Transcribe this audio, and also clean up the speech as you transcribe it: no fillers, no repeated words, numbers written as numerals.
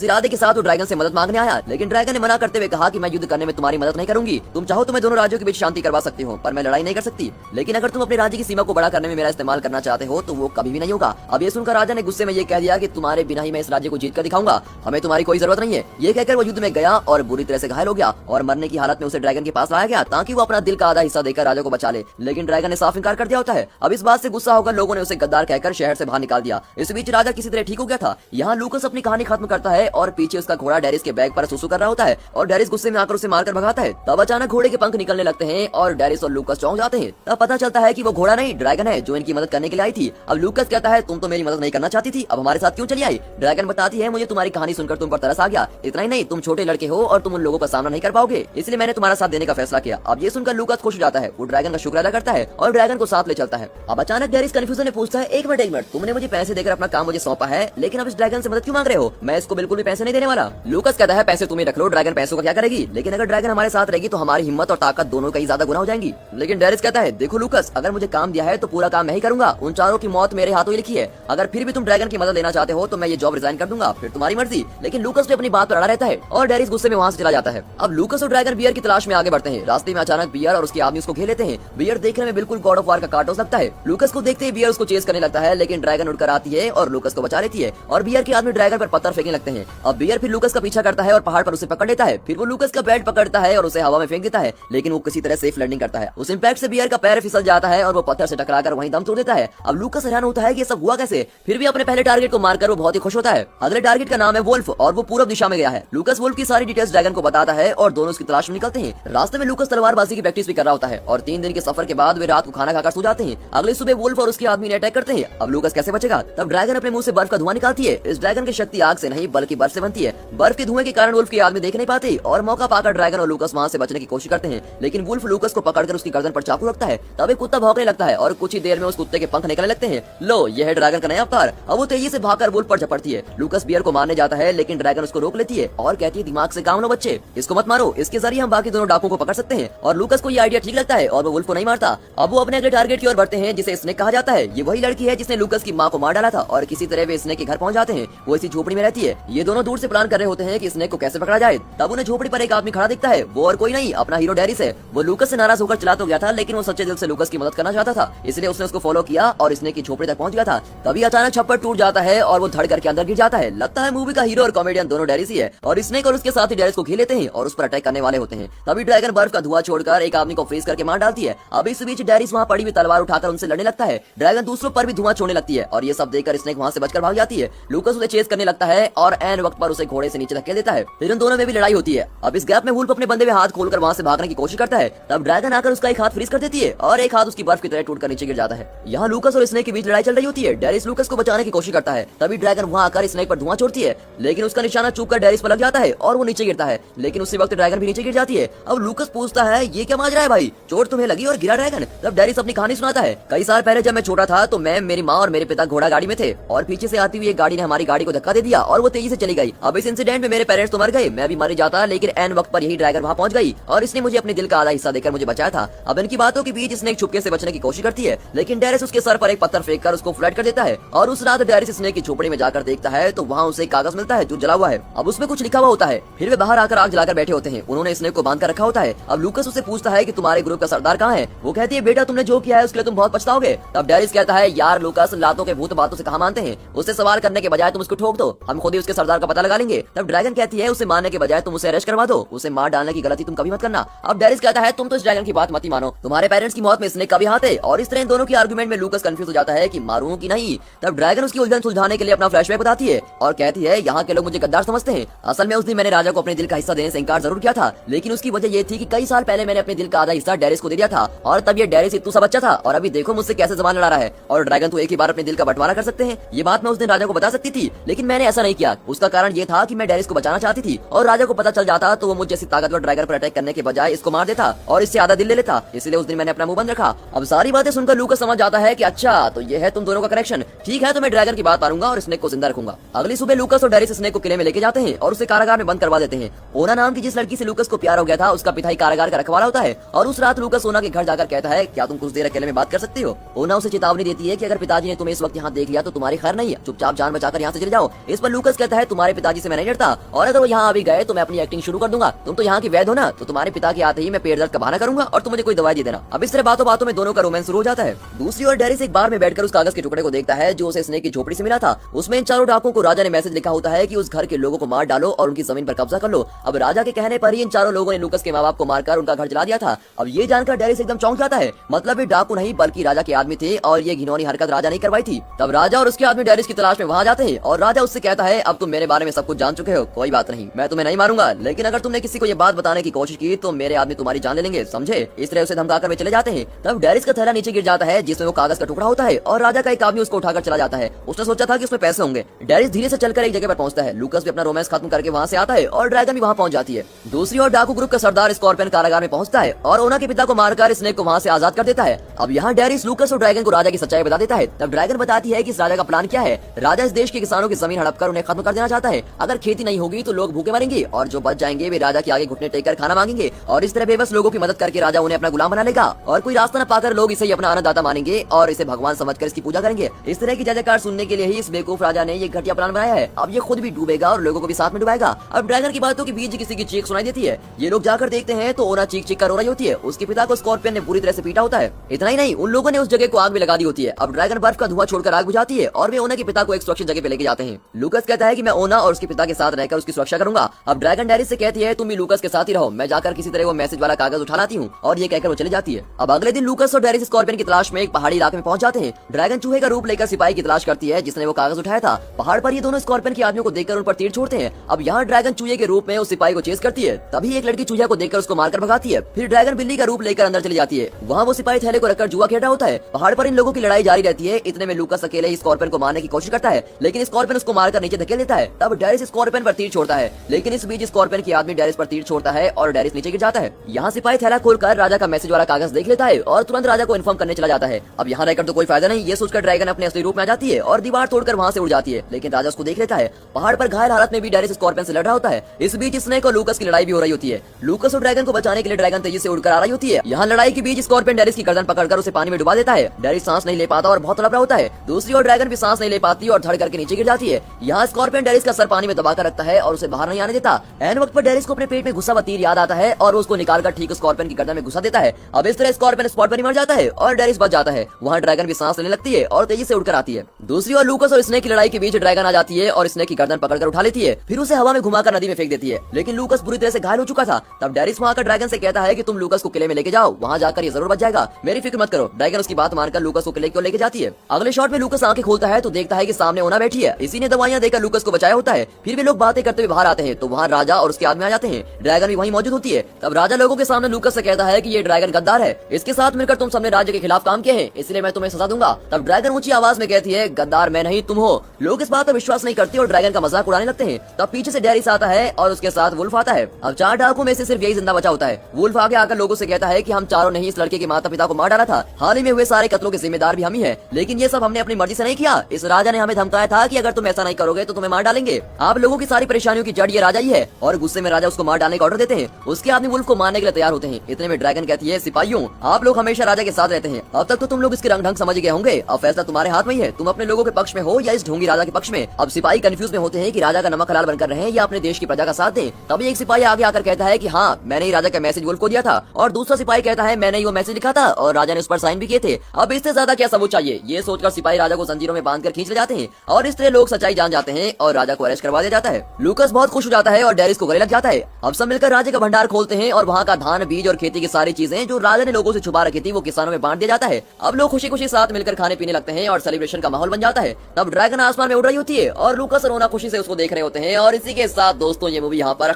इरादे के साथ वो ड्रैगन से मदद मांगने आया, लेकिन ड्रैगन ने मना करते हुए कहा कि मैं युद्ध करने में तुम्हारी मदद नहीं करूंगी। तुम चाहो तो मैं दोनों राज्यों के बीच शांति करवा सकती हूँ, पर मैं लड़ाई नहीं कर सकती। लेकिन अगर तुम अपने राज्य की सीमा को बड़ा करने में मेरा इस्तेमाल करना चाहते हो तो वो कभी भी नहीं होगा। अब ये सुनकर राजा ने गुस्से में ये कह दिया कि तुम्हारे बिना ही मैं इस राज्य को जीत कर दिखाऊंगा, हमें तुम्हारी कोई जरूरत नहीं है। ये कहकर वो युद्ध में गया और बुरी तरह से घायल हो गया और मरने की हालत में उसे ड्रैगन के पास लाया गया ताकि वो अपना दिल का आधा हिस्सा देकर राजा को बचा ले। लेकिन ड्रैगन ने साफ इनकार कर दिया होता है। अब इस बात से गुस्सा होकर लोगों ने उसे गद्दार कहकर शहर से बाहर निकाल दिया। इस बीच राजा किसी तरह ठीक हो गया था। यहाँ लूकस अपनी कहानी खत्म करता है और पीछे उसका घोड़ा डेरिस के बैग पर सुसु कर रहा होता है और डेरिस गुस्से में आकर उसे मारकर भगाता है। तब अचानक घोड़े के पंख निकलने लगते हैं और डेरिस और लूकस चौंक जाते हैं। तब पता चलता है कि वो घोड़ा नहीं ड्रैगन है जो इनकी मदद करने के लिए आई थी। अब लूकस कहता है तुम तो मेरी मदद नहीं करना चाहती थी, अब हमारे साथ क्यों चली आई? ड्रैगन बताती है मुझे तुम्हारी कहानी सुनकर तुम पर तरस आ गया। इतना ही नहीं, तुम छोटे लड़के हो और तुम उन लोगों का सामना नहीं कर पाओगे, इसलिए मैंने तुम्हारा साथ देने का फैसला किया। अब ये सुनकर लूकस खुश हो जाता है। वो ड्रैगन का शुक्र अदा करता है और ड्रैगन को साथ ले चलता है। अब अचानक डेरिस कंफ्यूजन में पूछता है एक मिनट, तुमने मुझे पैसे देकर अपना काम मुझे सौंपा है, लेकिन अब इस ड्रैगन से मदद क्यों मांग रहे हो? मैं इसको बिल्कुल भी पैसे नहीं देने वाला। लूकस कहता है पैसे तुम्हें रख लो, ड्रैगन पैसों का क्या करेगी? लेकिन अगर ड्रैगन हमारे साथ रहेगी तो हमारी हिम्मत और ताकत दोनों कहीं ज्यादा गुना हो जाएंगी। लेकिन डेरिस कहता है देखो लूकस, अगर मुझे काम दिया है तो पूरा काम मैं ही करूंगा, उन चारों की मौत मेरे हाथों ही लिखी है। अगर फिर भी तुम ड्रैगन की मदद लेना चाहते हो तो मैं ये जॉब रिजाइन कर दूंगा, फिर तुम्हारी मर्जी। लेकिन लूकस भी अपनी बात पर अड़ा रहता है और डेरिस गुस्से में वहाँ से चला जाता है। अब लूकस और ड्रैगन बियर की तलाश में आगे बढ़ते हैं। रास्ते में अचानक बियर और उसके आदमी उसको घेर लेते हैं। बियर देखने में बिल्कुल गॉड ऑफ वार का कार्टून लगता है। लूकस को देखते ही बियर उसको चेस करने लगता है, लेकिन ड्रैगन उड़कर आती है और लूकस को बचा लेती है और बियर के आदमी ड्रैगन पर पत्थर फेंकने लगते हैं। अब बियर फिर लूकस का पीछा करता है और पहाड़ पर उसे पकड़ लेता है। फिर वो लूकस का बेल्ट पकड़ता है और उसे हवा में फेंक देता है, लेकिन वो किसी तरह सेफ लैंडिंग करता है। उस इंपैक्ट से बियर का पैर फिसल जाता है और वो पत्थर से टकराकर वहीं दम तोड़ देता है। अब लूकस हैरान होता है कि ये सब हुआ कैसे। फिर भी अपने पहले टारगेट को मारकर वो बहुत ही खुश होता है। अगले टारगेट का नाम है वुल्फ और वो पूर्व दिशा में गया है। लूकस वुल्फ की सारी डिटेल्स ड्रैगन को बताता है और दोनों उसकी तलाश में निकलते हैं। रास्ते में लूकस तलवारबाजी की प्रैक्टिस भी कर रहा होता है और 3 दिन के सफर के बाद वे रात को खाना खाकर सो जाते हैं। अगले सुबह वुल्फ और उसके आदमी ने अटैक करते हैं। अब लूकस कैसे बचेगा? तब ड्रैगन अपने मुंह से बर्फ का धुआं निकालती है। इस ड्रैगन की शक्ति आग से नहीं बल्कि बर्फ से बनती है। बर्फ के धुएं के कारण वुल्फ के आदमी देख नहीं पाते और मौका पाकर ड्रैगन और लूकस वहां से बचने की कोशिश करते हैं, लेकिन वुल्फ लूकस को पकड़कर उसकी गर्दन पर चाकू रखता है। तब एक कुत्ता भौंकने लगता है और कुछ ही देर में उस कुत्ते के पंख निकलने लगते हैं। लो, यह है ड्रैगन का नया अवतार। अब वो तेजी से भागकर वुल्फ पर झपटती है। लूकस बियर को मारने जाता है, लेकिन ड्रैगन उसको रोक लेती है और कहती है दिमाग से काम लो बच्चे, इसको मत मारो, इसके जरिए हम बाकी दोनों डाकुओं को पकड़ सकते हैं। और लूकस को ये आइडिया ठीक लगता है और वो वुल्फ को नहीं मारता। अब वो अपने अगले टारगेट की ओर बढ़ते हैं जिसे स्नेक कहा जाता है। ये वही लड़की है जिसने लूकस की माँ को मार डाला था और किसी तरह वे स्नेक के घर पहुंच जाते हैं। वो इसी झोपड़ी में रहती है। ये दोनों दूर से प्लान कर रहे होते हैं कि स्नेक को कैसे पकड़ा जाए। तब उन्हें झोपड़ी पर एक आदमी खड़ा दिखता है। वो और कोई नहीं, अपना हीरो डेरिस है। वो लूकस से नाराज होकर चला तो गया था, लेकिन वो सच्चे दिल से लूकस की मदद करना चाहता था, इसलिए उसने उसको फॉलो किया और स्नेक की झोपड़ी तक पहुंच गया था। तभी अचानक छप्पर टूट जाता है और वो धड़ करके अंदर गिर जाता है। लगता है मूवी का हीरो और कॉमेडियन दोनों डेरिस ही है और स्नेक और उसके साथी डेरिस को घेर लेते हैं और उस पर अटैक करने वाले होते हैं। तभी ड्रैगन बर्फ का धुआं छोड़कर एक आदमी को फ्रीज करके मार डालती है। अब इस बीच डेरिस वहाँ पड़ी हुई तलवार उठाकर उनसे लड़ने लगता है। ड्रैगन दूसरों पर भी धुआं छोड़ने लगती है और ये सब देखकर स्नेक वहाँ से बचकर भाग जाती है। लूकस उसे चेस करने लगता है और एन वक्त पर उसे घोड़े से नीचे धकेल देता है। फिर उन दोनों में भी लड़ाई होती है। अब इस गैप में वुल्फ अपने बंदे में हाथ खोलकर वहाँ से भागने की कोशिश करता है। तब ड्रैगन आकर उसका एक हाथ फ्रीज कर देती है और एक हाथ उसकी बर्फ की तरह टूटकर नीचे गिर जाता है। यहाँ लूकस और स्नेक के बीच लड़ाई चल रही होती है। डेरिस लूकस को बचाने की कोशिश करता है। तभी ड्रैगन वहाँ आकर स्नेक पर धुआं छोड़ती है, लेकिन उसका निशाना चूक कर डेरिस पर लग जाता है और वो नीचे गिरता है। लेकिन उसी वक्त ड्रैगन भी नीचे गिर जाती है। अब लूकस पूछता है ये क्या माजरा है भाई, चोट तुम्हें लगी और गिरा ड्रैगन? तब डेरिस अपनी कहानी सुनाता है। कई साल पहले जब मैं छोटा था तो मैं, मेरी माँ और मेरे पिता घोड़ा गाड़ी में थे और पीछे से आती हुई एक गाड़ी ने हमारी गाड़ी को धक्का दे दिया और वो तेजी से चली गई। अब इस इंसिडेंट में मेरे पेरेंट्स तो मर गए, मैं भी मर जाता, लेकिन एन वक्त पर यही ड्रैगन वहाँ पहुंच गई और इसने मुझे अपने दिल का आधा हिस्सा देकर मुझे बचाया था। अब इनकी बातों के बीच स्नेक छुपके से बचने की कोशिश करती है, लेकिन डेरिस उसके सर पर एक पत्थर फेंक कर उसको फ्लैट कर देता है। और उस रात डेरिस स्नेक की झोपड़ी में जाकर देखता है तो वहाँ उसे कागज मिलता है जो जला हुआ है। अब उसमें कुछ लिखा हुआ होता है। फिर वे बाहर आकर आग जलाकर बैठे होते हैं। उन्होंने स्नेक को बांध कर रखा होता है। अब लूकस उसे पूछता है कि तुम्हारे ग्रुप का सरदार कहाँ है? वो कहती है बेटा तुमने जो किया है उसके लिए तुम बहुत पछताओगे। तब डेरिस कहता है यार लूकस, लातों के भूत बातों से कहाँ मानते हैं, उससे सवाल करने के बजाय तुम उसको ठोक दो, हम खुद ही उसके सरदार का पता लगा लेंगे। तब ड्रैगन कहती है उसे मारने के बजाय तुम उसे अरेस्ट करवा दो, उसे मार डालने की गलती तुम कभी मत करना। अब डेरिस कहता है तुम तो इस ड्रैगन की बात मत ही मानो, तुम्हारे पेरेंट्स की मौत में स्नेक का भी हाथ है। और इस तरह इन दोनों की आर्गुमेंट में लूकस कंफ्यूज हो जाता है कि मारूं कि नहीं। तब ड्रैगन उसकी उलझन सुलझाने के लिए अपना फ्लैशबैक बताती है और कहती है यहाँ के लोग मुझे गद्दार समझते हैं, असल में उस दिन मैंने राजा को अपने दिल का हिस्सा देने से इनकार जरूर किया था, लेकिन उसकी वजह ये थी कि कई साल पहले मैंने अपने दिल का आधा हिस्सा डेरिस को दे दिया था और तब ये डेरिस इतना सा बच्चा था और अभी देखो मुझसे कैसे जबान लड़ा रहा है। और ड्रैगन तो एक ही बार अपने दिल का बंटवारा कर सकते हैं। ये बात मैं उस दिन राजा को बता सकती थी, लेकिन मैंने ऐसा नहीं किया। उसका कारण ये था कि मैं डेरिस को बचाना चाहती थी और राजा को पता चल जाता तो वो मुझ जैसी ताकतवर ड्रैगन पर अटैक करने के बजाय इसको मार देता और इससे आधा दिल ले लेता, इसलिए उस दिन मैंने अपना मुंह बंद रखा। अब सारी बातें सुनकर लूकस समझ जाता है कि अच्छा तो ये है तुम दोनों का कनेक्शन, ठीक है तो मैं ड्रैगन की बात मारूंगा और स्नेक को जिंदा रखूंगा। अगली सुबह लूकस और डेरिस स्नेक को किले में लेके जाते हैं और उसे कारागार में बंद करवा देते हैं। ओना नाम की जिस लड़की से लूकस को प्यार हो गया था उसका पिता ही कारागार का रखवाला होता है और उस रात लूकस ओना के घर जाकर कहता है क्या तुम कुछ देर अकेले में बात कर सकती हो? ओना उसे चेतावनी देती है कि अगर पिताजी ने तुम्हें इस वक्त यहाँ देख लिया तो तुम्हारी खैर नहीं है, चुपचाप जान बचाकर यहाँ से चले जाओ। इस पर लूकस कहता है तुम्हारे पिताजी से मैं नहीं डरता, और अगर वो यहाँ अभी गए तो मैं अपनी एक्टिंग शुरू कर दूंगा। तुम तो यहाँ की वैद हो ना, तो तुम्हारे पिता के आते ही मैं पेट दर्द का बहाना करूंगा और तुम मुझे कोई दवाई दे देना। अब इस तरह बातों बातों में दोनों का रोमांस शुरू हो जाता है। दूसरी ओर डेरिस एक बार में बैठकर उस कागज के टुकड़े को देखता है जो उसे स्नेक की झोपड़ी से मिला था। उसमें इन चारों डाकुओं को राजा ने मैसेज लिखा होता है कि उस घर के लोगों को मार डालो और उनकी जमीन पर कब्जा कर लो। अब राजा के कहने पर ही इन चारों लोगों ने लूकस के माँ बाप को मारकर उनका घर जला दिया था। अब ये जानकर डेरिस एकदम चौंक जाता है। मतलब ये डाकू नहीं बल्कि राजा के आदमी थे और ये घिनौनी हरकत राजा ने करवाई थी। तब राजा और उसके आदमी डेरिस की तलाश में वहाँ जाते हैं और राजा उससे कहता है अब तुम मेरे बारे में सब कुछ जान चुके हो, कोई बात नहीं, मैं तुम्हें नहीं मारूंगा, लेकिन अगर तुमने किसी को ये बात बताने की कोशिश की तो मेरे आदमी तुम्हारी जान ले लेंगे, समझे। इस तरह उसे धमकाकर वे चले जाते हैं। तब डेरिस का थैला नीचे गिर जाता है जिसमें वो कागज का टुकड़ा होता है और राजा का एक आदमी उसको उठाकर चला जाता है। उसने सोचा था कि उसमें पैसे होंगे। डेरिस धीरे से चलकर एक जगह पर पहुंचता है। लूकस भी अपना रोमांस खत्म करके वहाँ से आता है और ड्रैगन भी वहाँ पहुंच जाती है। दूसरी ओर डाकू ग्रुप का सरदार स्कॉर्पियन कारागार में पहुंचता है और ओना के पिता को मारकर स्नेक को वहाँ से आजाद कर देता है। अब यहाँ डेरिस लूकस और ड्रैगन को राजा की सच्चाई बता देता है। तब ड्रैगन बताती है कि इस राजा का प्लान क्या है। राजा इस देश के किसानों की जमीन हड़प कर उन्हें खत्म कर देना चाहता है। अगर खेती नहीं होगी तो लोग भूखे मरेंगे और जो बच जाएंगे वे राजा के आगे घुटने टेक कर खाना मांगेंगे और इस तरह बेबस लोगों की मदद करके राजा उन्हें अपना गुलाम बना लेगा और कोई रास्ता न पाकर लोग इसे अपना अन्नदाता मानेंगे और इसे भगवान समझकर इसकी पूजा करेंगे। इस तरह की जयकार सुनने के लिए ही इस बेवकूफ राजा ने ये घटिया प्लान बनाया है। अब ये खुद भी डूबेगा और लोगों को भी साथ में डुबाएगा। अब ड्रैगन की बातों के बीच किसी की चीख सुनाई देती है। ये लोग जाकर देखते हैं तो ओना चीख चीख कर रो रही होती है। उसके पिता को स्कॉर्पियन ने पूरी तरह से पीटा होता है। इतना ही नहीं, उन लोगों ने उस जगह को आग भी लगा दी होती है। अब ड्रैगन बर्फ का धुआं छोड़कर आग बुझाती है और वे ओना के पिता को एक सुरक्षित जगह पे लेके जाते हैं। लूकस कहता है कि मैं ओना और उसके पिता के साथ रहकर उसकी सुरक्षा करूंगा। अब ड्रैगन डेरिस से कहती है तुम भी लूकस के साथ ही रहो, मैं जाकर किसी तरह वो मैसेज वाला कागज उठा लाती हूँ, और ये कहकर वो चली जाती है। अब अगले दिन लूकस और डेरिस स्कॉर्पियन की तलाश में एक पहाड़ी इलाके में पहुंच जाते हैं। ड्रैगन चूहे का रूप लेकर सिपाही की तलाश करती है जिसने वो कागज उठाया था। पहाड़ पर ये दोनों स्कॉर्पियन के आदमियों को देखकर उन पर तीर छोड़ते हैं। अब यहाँ ड्रैगन चूहे के रूप में उस सिपाही को चेस करती है। तभी एक लड़की चूहे को देखकर उसको मारकर भगाती है। फिर ड्रैगन बिल्ली का रूप लेकर अंदर चली जाती है। वहाँ वो सिपाही थैले को रखकर जुआ खेल रहा होता है। पहाड़ पर इन लोगों की लड़ाई जारी रहती है। इतने में लूकस अकेले ही स्कॉर्पियन को मारने की कोशिश करता है, लेकिन स्कॉर्पियन उसको मारकर नीचे धकेल देता है। तब डेरिस स्कॉर्पियन पर तीर छोड़ता है, लेकिन इस बीच स्कॉर्पियन की आदमी डेरिस पर तीर छोड़ता है और डेरिस नीचे गिर जाता है। यहाँ सिपाही थैला खोलकर राजा का मैसेज वाला कागज देख लेता है और तुरंत राजा को इन्फॉर्म करने चला जाता है। अब यहाँ रहकर तो कोई फायदा नहीं, ये सोचकर ड्रैगन अपने असली रूप में आ जाती है और दीवार तोड़कर वहाँ से उड़ जाती है, लेकिन राजा उसको देख लेता है। पहाड़ पर घायल हालत में भी डेरिस स्कॉर्पियन से लड़ रहा होता है। इस बीच स्नेक और लूकस की लड़ाई भी हो रही होती है। लूकस और ड्रैगन को बचाने के लिए ड्रैगन तेजी से उड़कर आ रही होती है। यहाँ लड़ाई के बीच स्कॉर्पियन डेरिस की गर्दन पकड़कर उसे पानी में डुबा देता है। डेरिस सांस नहीं ले पाता और बहुत तड़प रहा होता है। दूसरी ओर ड्रैगन भी सांस नहीं ले पाती और धड़ करके नीचे गिर जाती है। यहाँ स्कॉर्पियन डेरिस का सर पानी में दबाकर रखता है और उसे बाहर नहीं आने देता। एन वक्त पर डेरिस को अपने पेट में घुसा हुआ तीर याद आता है और उसको निकालकर ठीक स्कॉर्पियन की गर्दन में घुसा देता है। अब इस तरह स्कॉर्पियन स्पॉट पर ही मर जाता है और डेरिस बच जाता है। वहाँ ड्रैगन भी सांस लेने लगती है और तेजी से उड़कर आती है। दूसरी ओर लूकस और स्नेक की लड़ाई के बीच ड्रैगन आ जाती है और स्नेक की गर्दन पकड़कर उठा लेती है, फिर उसे हवा में घुमाकर नदी में फेंक देती है। लेकिन लूकस बुरी तरह से घायल हो चुका था। तब डेरिस वहाँ का ड्रैगन से कहता है कि तुम लूकस को किले में लेके जाओ, वहाँ जाकर ये जरूर बच जाएगा, मेरी फिक्र मत करो। ड्रैगन उसकी बात मानकर लूकस को किले को लेके जाती है। अगले शॉट में लूकस आंखें खोलता है तो देखता है कि सामने ओना बैठी है। इसी ने दवाइयां देकर लूकस को बचाया होता है। फिर भी लोग बातें करते हुए बाहर आते हैं तो वहाँ राजा और उसके आदमी आ जाते हैं। ड्रैगन भी वहीं मौजूद होती है। तब राजा लोगों के सामने लूकस से कहता है कि ये ड्रैगन गद्दार है, इसके साथ मिलकर तुम सबने राज्य के खिलाफ काम किए हैं, इसलिए मैं तुम्हें सजा दूंगा। तब ड्रैगन ऊंची आवाज में कहती है गद्दार मैं नहीं तुम हो। लोग इस बात पर विश्वास नहीं करते और ड्रैगन का मजाक उड़ाने लगते हैं। तब पीछे से डेरिस आता है और उसके साथ वुल्फ आता है। अब 4 डाकुओं में से सिर्फ यही जिंदा बचा होता है। वुल्फ आगे आकर लोगों से कहता है कि हम चारों ने ही इस लड़के के माता पिता को मार डाला था। हाल ही में हुए सारे कत्लों के जिम्मेदार भी हम ही हैं, लेकिन ये सब हमने अपनी मर्जी से नहीं किया। इस राजा ने हमें धमकाया था कि अगर तुम ऐसा नहीं करोगे तो तुम्हें मार डालेंगे। आप लोगों की सारी परेशानियों की जड़ ये राजा ही है और गुस्से में राजा उसको मार डालने का ऑर्डर देते हैं। उसके आदमी वुल्फ को मारने के लिए तैयार होते हैं। इतने में ड्रैगन कहती है सिपाहियों आप लोग हमेशा राजा के साथ रहते हैं, अब तक तो तुम लोग इसके रंग ढंग समझ गए होंगे, अब फैसला तुम्हारे हाथ में ही है, तुम अपने लोगों के पक्ष में हो या इस ढोंगी राजा के पक्ष में। अब सिपाही कंफ्यूज में होते हैं कि राजा का नमक हलाल बनकर रहे या अपने देश की प्रजा का साथ दें। तभी एक सिपाही आगे आकर कहता है कि हाँ मैंने ही राजा का मैसेज वुल्फ को दिया था, और दूसरा सिपाही कहता है मैंने ही वो मैसेज लिखा था और राजा ने उस पर साइन भी किए थे। अब इससे ज्यादा क्या सबूत चाहिए। ये सोचकर सिपाही राजा को जंजीरों में बांधकर खींच ले जाते हैं और इस तरह लोग सच्चाई जान जाते हैं और राजा को अरेस्ट करवा दिया जाता है। लूकस बहुत खुश हो जाता है और डेरिस को गले लग जाता है। अब सब मिलकर राज्य का भंडार खोलते हैं और वहाँ का धान बीज और खेती की सारी चीजें जो राजा ने लोगों से छुपा रखी थी वो किसानों में बांट दिया जाता है। अब लोग खुशी खुशी साथ मिलकर खाने पीने लगते हैं और सेलिब्रेशन का माहौल बन जाता है। तब ड्रैगन आसमान में उड़ रही होती है और लूकस और ओना खुशी से उसको देख रहे होते हैं। और इसी के साथ दोस्तों ये मूवी यहाँ पर